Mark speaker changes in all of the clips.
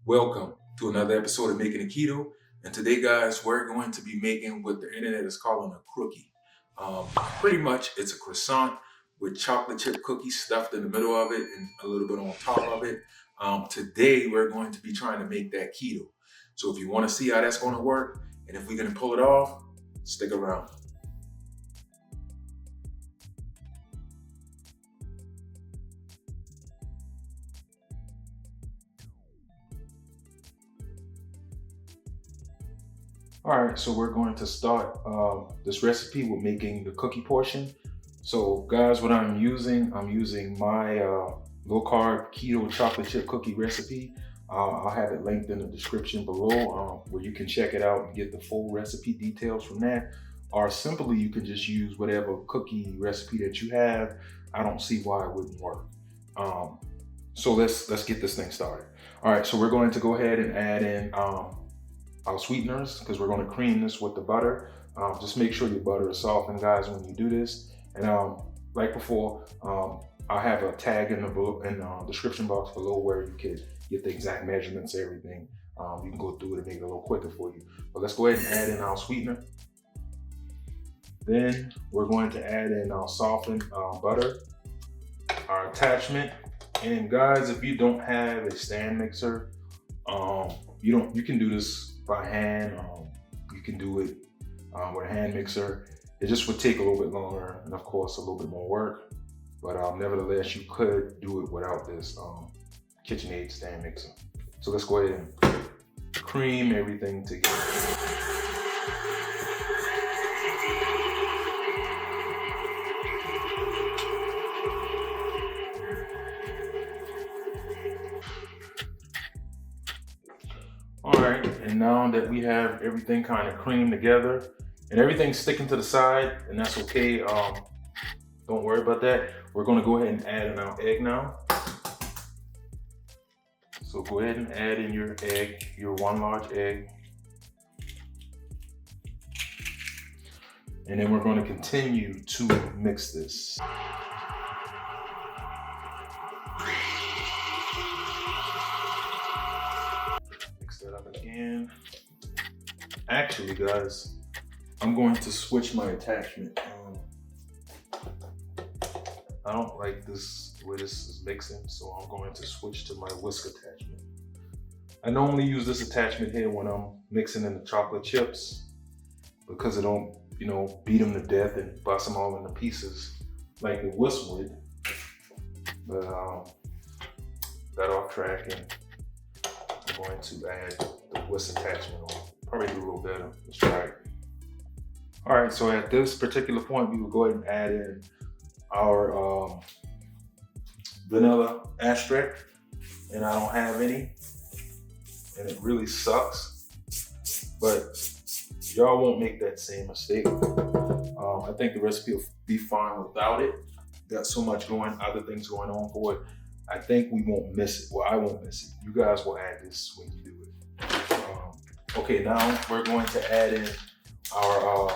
Speaker 1: Welcome to another episode of Making It Keto. And today, guys, we're going to be making what the internet is calling a crookie. Pretty much, it's a croissant with chocolate chip cookies stuffed in the middle of it and a little bit on top of it. Today, we're going to be trying to make that keto. So if you want to see how that's going to work and if we're going to pull it off, stick around. All right, so we're going to start this recipe with making the cookie portion. So guys, what I'm using my low carb keto chocolate chip cookie recipe. I'll have it linked in the description below where you can check it out and get the full recipe details from that. Or simply you can just use whatever cookie recipe that you have. I don't see why it wouldn't work. So let's get this thing started. All right, so we're going to go ahead and add in our sweeteners because we're going to cream this with the butter. Just make sure your butter is softened, guys, when you do this. And like before, I'll have a tag in the description box below where you can get the exact measurements, everything. You can go through it and make it a little quicker for you. But let's go ahead and add in our sweetener. Then we're going to add in our softened butter, our attachment. And guys, if you don't have a stand mixer, you can do this by hand. You can do it with a hand mixer. It just would take a little bit longer and of course a little bit more work. But nevertheless, you could do it without this KitchenAid stand mixer. So let's go ahead and cream everything together. All right, and now that we have everything kind of creamed together and everything's sticking to the side, and that's okay. Don't worry about that. We're gonna go ahead and add in our egg now. So go ahead and add in your egg, your one large egg. And then we're gonna continue to mix this. That up again. Actually, guys, I'm going to switch my attachment. I don't like this where this is mixing, so I'm going to switch to my whisk attachment. I normally use this attachment here when I'm mixing in the chocolate chips because it don't, beat them to death and bust them all into pieces like the whisk would. But got off track and I'm going to add the whisk attachment on. Probably do a little better. Let's try it. All right, so at this particular point, we will go ahead and add in our vanilla extract, and I don't have any, and it really sucks, but y'all won't make that same mistake. I think the recipe will be fine without it. Got so much other things going on for it. I think we won't miss it. Well, I won't miss it. You guys will add this when you do it. Okay, now we're going to add in our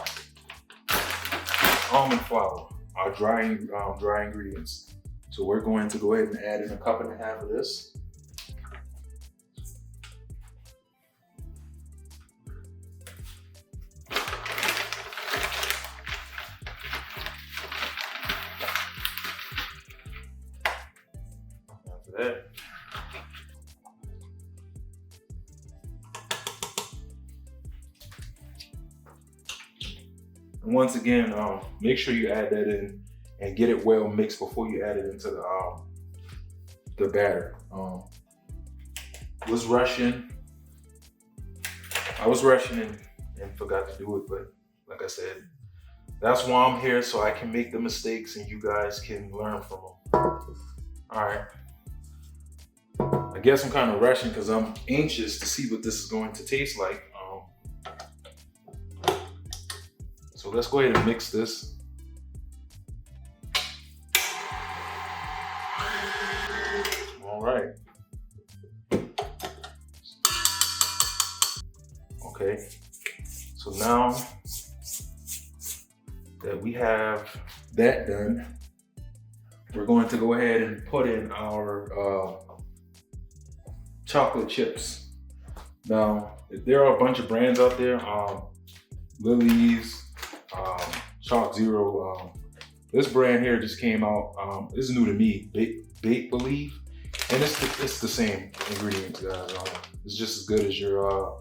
Speaker 1: almond flour, our dry ingredients. So we're going to go ahead and add in 1.5 cups of this. That. And once again, make sure you add that in and get it well mixed before you add it into the batter. I was rushing and forgot to do it, but like I said, that's why I'm here, so I can make the mistakes and you guys can learn from them. All right. I guess I'm kind of rushing because I'm anxious to see what this is going to taste like. So let's go ahead and mix this. All right. Okay. So now that we have that done, we're going to go ahead and put in our chocolate chips. Now, there are a bunch of brands out there. Lily's, Chalk Zero. This brand here just came out. This is new to me. Bake Believe, and it's the same ingredients, guys. It's just as good as your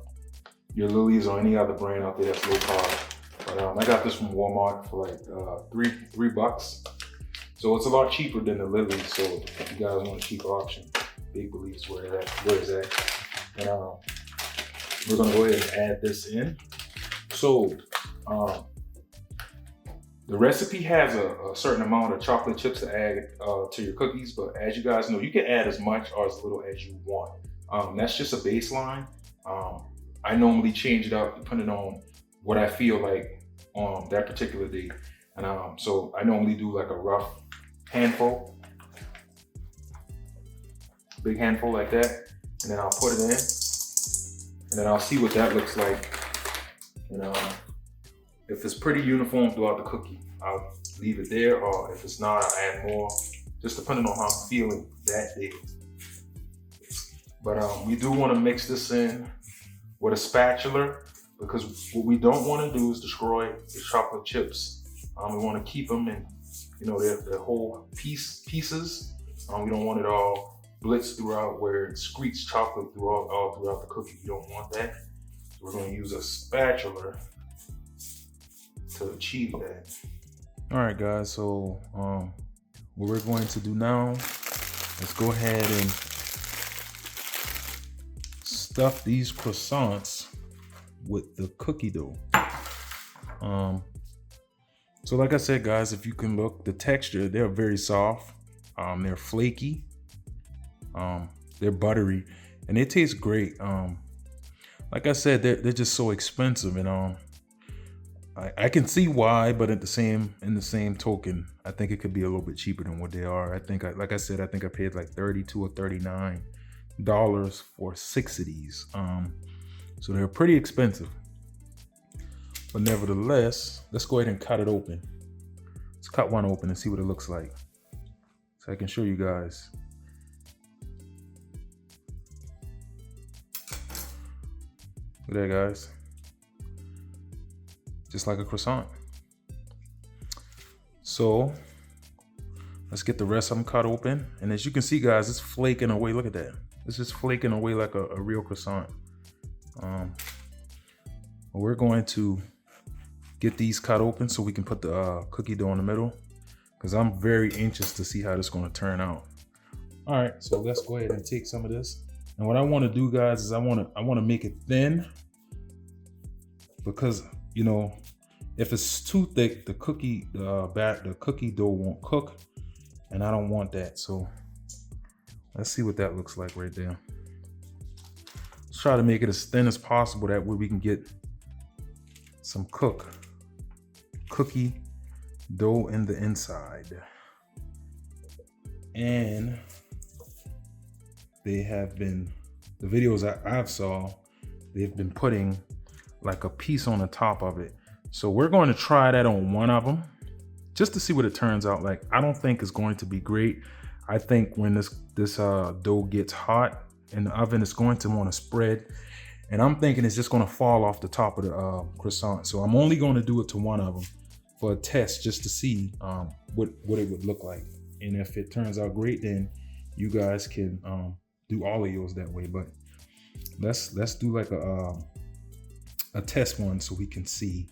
Speaker 1: Lily's or any other brand out there that's low carb. But I got this from Walmart for like $3. So it's a lot cheaper than the Lily's. So if you guys want a cheaper option, Bake Believe is where it's at. And we're gonna go ahead and add this in. So the recipe has a certain amount of chocolate chips to add to your cookies, but as you guys know, you can add as much or as little as you want. That's just a baseline. I normally change it up depending on what I feel like on that particular day. And so I normally do like a rough handful, big handful like that, and then I'll put it in, and then I'll see what that looks like. And if it's pretty uniform throughout the cookie, I'll leave it there, or if it's not, I'll add more, just depending on how I'm feeling that day. But we do want to mix this in with a spatula, because what we don't want to do is destroy the chocolate chips. We want to keep them in, their whole pieces. We don't want it all blitzed throughout where it secretes chocolate all throughout the cookie. You don't want that. So we're going to use a spatula to achieve that. All right, guys. So what we're going to do now, let's go ahead and stuff these croissants with the cookie dough. So like I said, guys, if you can look, the texture, they're very soft. They're flaky. They're buttery, and they taste great. Like I said, they're just so expensive, and I can see why, but in the same token, I think it could be a little bit cheaper than what they are. I think I paid like $32 or $39 for 6 of these. So they're pretty expensive. But nevertheless, let's go ahead and cut it open. Let's cut one open and see what it looks like, so I can show you guys. Look at that, guys. Just like a croissant. So let's get the rest of them cut open. And as you can see, guys, it's flaking away. Look at that. It's just flaking away like a real croissant. We're going to get these cut open so we can put the cookie dough in the middle, because I'm very anxious to see how this is going to turn out. All right, so let's go ahead and take some of this. And what I want to do, guys, is I want to make it thin, because if it's too thick, the cookie dough won't cook, and I don't want that. So let's see what that looks like right there. Let's try to make it as thin as possible, that way we can get some cookie dough in the inside. And they have been, the videos I've saw, they've been putting like a piece on the top of it. So we're going to try that on one of them just to see what it turns out like. I don't think it's going to be great. I think when this dough gets hot in the oven, it's going to want to spread. And I'm thinking it's just going to fall off the top of the croissant. So I'm only going to do it to one of them for a test, just to see what it would look like. And if it turns out great, then you guys can do all of yours that way. But let's do like a test one so we can see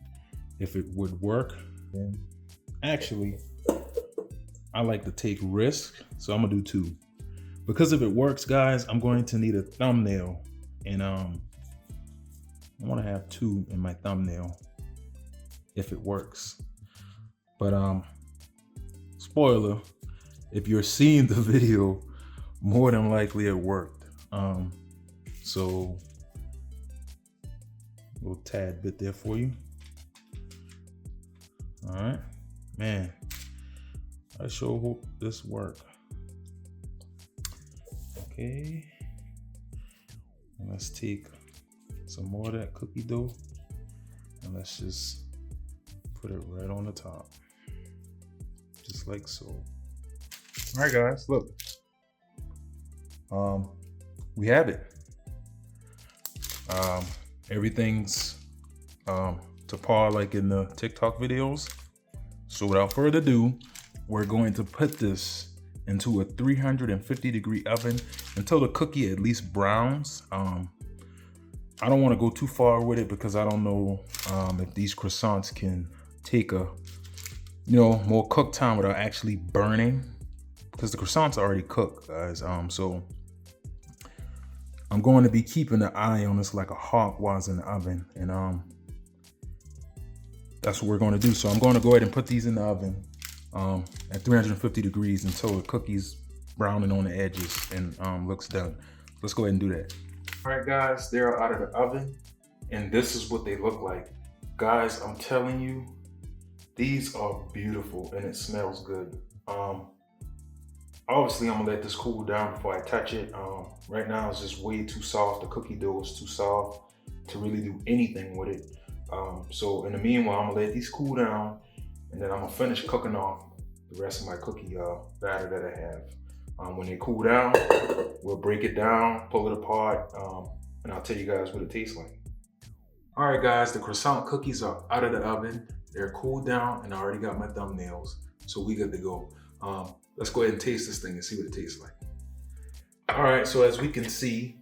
Speaker 1: if it would work. And actually, I like to take risks, so I'm gonna do 2. Because if it works, guys, I'm going to need a thumbnail, and I want to have 2 in my thumbnail if it works. But spoiler, if you're seeing the video, more than likely it worked. So a little tad bit there for you. All right, man, I sure hope this works. Okay, and let's take some more of that cookie dough and let's just put it right on the top, just like so. All right, guys, look, we have it. Everything's to par like in the TikTok videos. So without further ado, we're going to put this into a 350 degree oven until the cookie at least browns. I don't want to go too far with it because I don't know if these croissants can take a more cook time without actually burning, because the croissants are already cooked, guys. So I'm going to be keeping an eye on this like a hawk while it's in the oven, and that's what we're going to do. So I'm going to go ahead and put these in the oven at 350 degrees until the cookie's browning on the edges and looks done. Let's go ahead and do that. All right, guys, they're out of the oven, and this is what they look like. Guys, I'm telling you, these are beautiful, and it smells good. Obviously, I'm gonna let this cool down before I touch it. Right now, it's just way too soft. The cookie dough is too soft to really do anything with it. So in the meanwhile, I'm gonna let these cool down, and then I'm gonna finish cooking off the rest of my cookie batter that I have. When they cool down, we'll break it down, pull it apart, and I'll tell you guys what it tastes like. All right, guys, the croissant cookies are out of the oven. They're cooled down, and I already got my thumbnails, so we good to go. Let's go ahead and taste this thing and see what it tastes like. All right, so as we can see,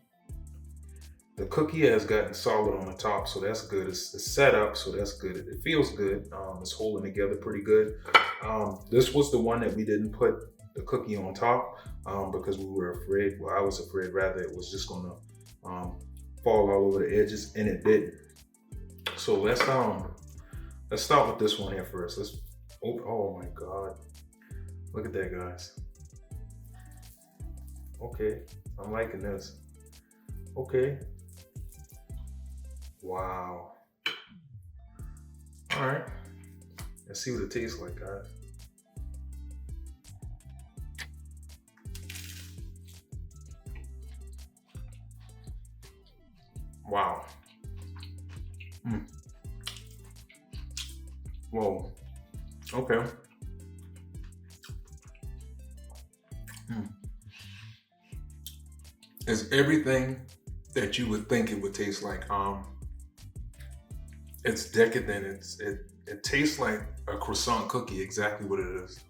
Speaker 1: the cookie has gotten solid on the top, so that's good. It's set up, so that's good. It feels good. It's holding together pretty good. This was the one that we didn't put the cookie on top because we were afraid. Well, I was afraid rather it was just gonna fall all over the edges, and it didn't. So let's start with this one here first. Oh my God, look at that, guys. Okay, I'm liking this. Okay. Wow. All right, let's see what it tastes like, guys. Wow. Whoa. Okay. It's everything that you would think it would taste like. It's decadent. It tastes like a croissant cookie, exactly what it is.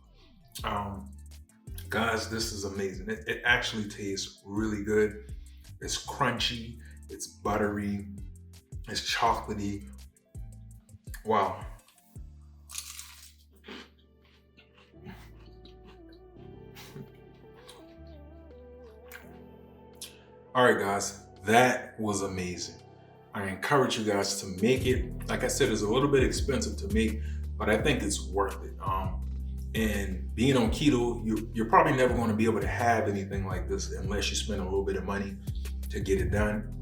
Speaker 1: Guys, this is amazing. It actually tastes really good. It's crunchy, it's buttery, it's chocolatey. Wow. All right, guys, that was amazing. I encourage you guys to make it. Like I said, it's a little bit expensive to make, but I think it's worth it. And being on keto, you're probably never going to be able to have anything like this unless you spend a little bit of money to get it done.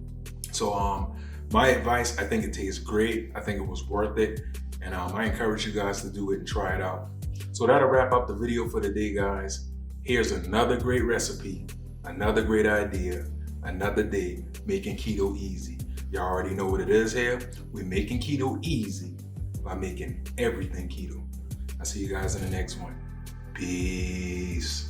Speaker 1: So my advice, I think it tastes great. I think it was worth it. And I encourage you guys to do it and try it out. So that'll wrap up the video for today, guys. Here's another great recipe, another great idea, another day making keto easy. Y'all already know what it is here. We're making keto easy by making everything keto. I'll see you guys in the next one. Peace.